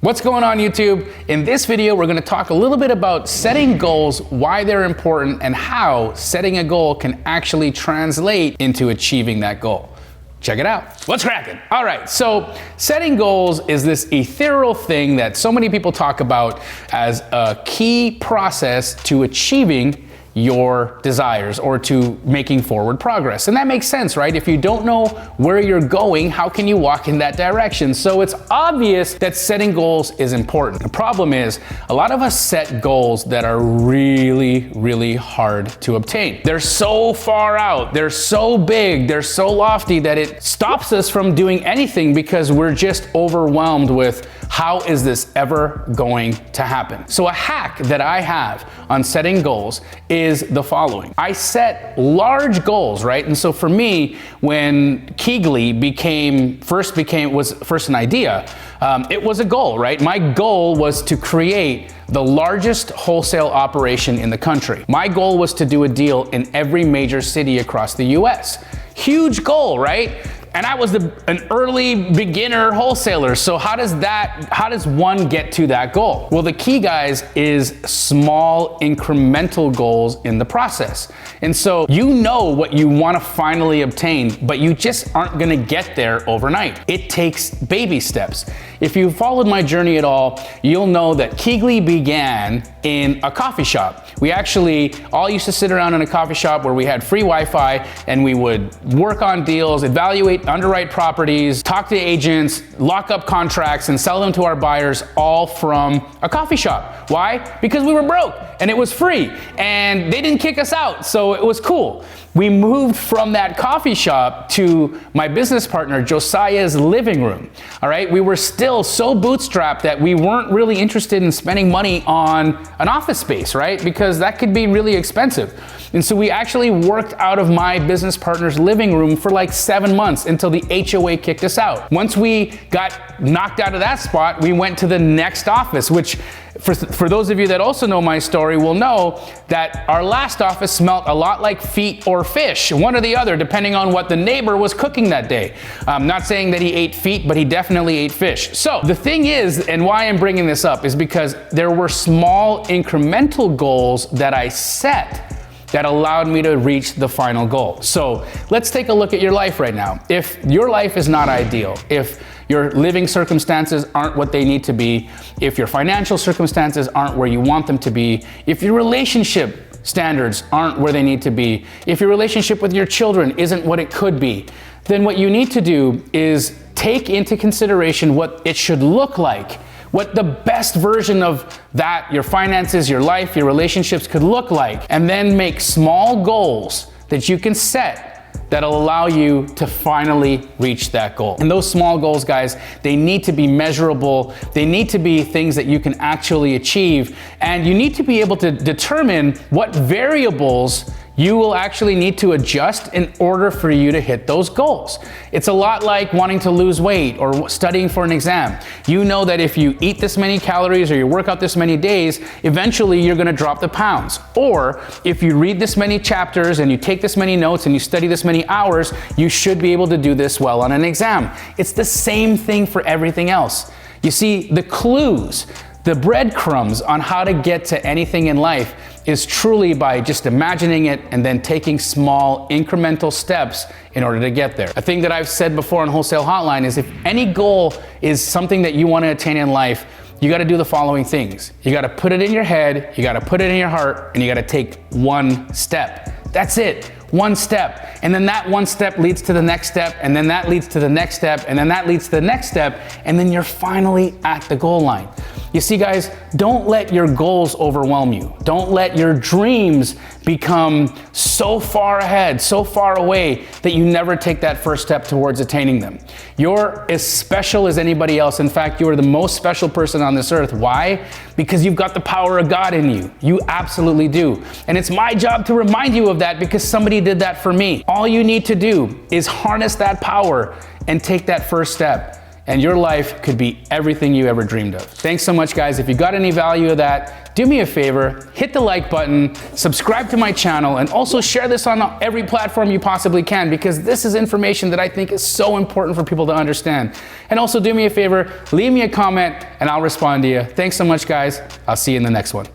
What's going on YouTube? In this video, we're going to talk a little bit about setting goals, why they're important, and how setting a goal can actually translate into achieving that goal. Check it out. What's cracking? All right, so setting goals is this ethereal thing that so many people talk about as a key process to achieving your desires or to making forward progress. And that makes sense, right? If you don't know where you're going, how can you walk in that direction? So it's obvious that setting goals is important. The problem is a lot of us set goals that are really hard to obtain. They're so far out, they're so big, they're so lofty that it stops us from doing anything because we're just overwhelmed with how is this ever going to happen? So a hack that I have on setting goals is the following. I set large goals, right? And so for me, when Keegly was first an idea, it was a goal, right? My goal was to create the largest wholesale operation in the country. My goal was to do a deal in every major city across the US. Huge goal, right? And I was an early beginner wholesaler. So how does one get to that goal? Well, the key, guys, is small incremental goals in the process. And so you know what you want to finally obtain, but you just aren't going to get there overnight. It takes baby steps. If you followed my journey at all, you'll know that Keegly began in a coffee shop. We actually all used to sit around in a coffee shop where we had free Wi-Fi and we would work on deals, underwrite properties, talk to agents, lock up contracts, and sell them to our buyers all from a coffee shop. Why? Because we were broke and it was free and they didn't kick us out, so it was cool. We moved from that coffee shop to my business partner Josiah's living room. All right, we were still so bootstrapped that we weren't really interested in spending money on an office space, right? Because that could be really expensive. And so we actually worked out of my business partner's living room for like 7 months until the HOA kicked us out. Once we got knocked out of that spot, we went to the next office, which for those of you that also know my story will know that our last office smelled a lot like feet or fish, one or the other, depending on what the neighbor was cooking that day. I'm not saying that he ate feet, but he definitely ate fish. So the thing is, and why I'm bringing this up, is because there were small incremental goals that I set that allowed me to reach the final goal. So let's take a look at your life right now. If your life is not ideal, if your living circumstances aren't what they need to be, if your financial circumstances aren't where you want them to be, if your relationship standards aren't where they need to be, if your relationship with your children isn't what it could be, then what you need to do is take into consideration what it should look like, what the best version of that, your finances, your life, your relationships could look like, and then make small goals that you can set that'll allow you to finally reach that goal. And those small goals, guys, they need to be measurable. They need to be things that you can actually achieve. And you need to be able to determine what variables you will actually need to adjust in order for you to hit those goals. It's a lot like wanting to lose weight or studying for an exam. You know that if you eat this many calories or you work out this many days, eventually you're gonna drop the pounds. Or if you read this many chapters and you take this many notes and you study this many hours, you should be able to do this well on an exam. It's the same thing for everything else. You see, the clues, the breadcrumbs on how to get to anything in life is truly by just imagining it and then taking small incremental steps in order to get there. A thing that I've said before on Wholesale Hotline is if any goal is something that you want to attain in life, you got to do the following things. You got to put it in your head, you got to put it in your heart, and you got to take one step. That's it. One step. And then that one step leads to the next step, and then that leads to the next step, and then that leads to the next step, and then you're finally at the goal line. You see, guys, don't let your goals overwhelm you. Don't let your dreams become so far ahead, so far away that you never take that first step towards attaining them. You're as special as anybody else. In fact, you are the most special person on this earth. Why? Because you've got the power of God in you. You absolutely do. And it's my job to remind you of that because somebody did that for me. All you need to do is harness that power and take that first step. and your life could be everything you ever dreamed of. Thanks so much, guys. If you got any value of that, do me a favor, hit the like button, subscribe to my channel, and also share this on every platform you possibly can, because this is information that I think is so important for people to understand. And also do me a favor, leave me a comment and I'll respond to you. Thanks so much, guys. I'll see you in the next one.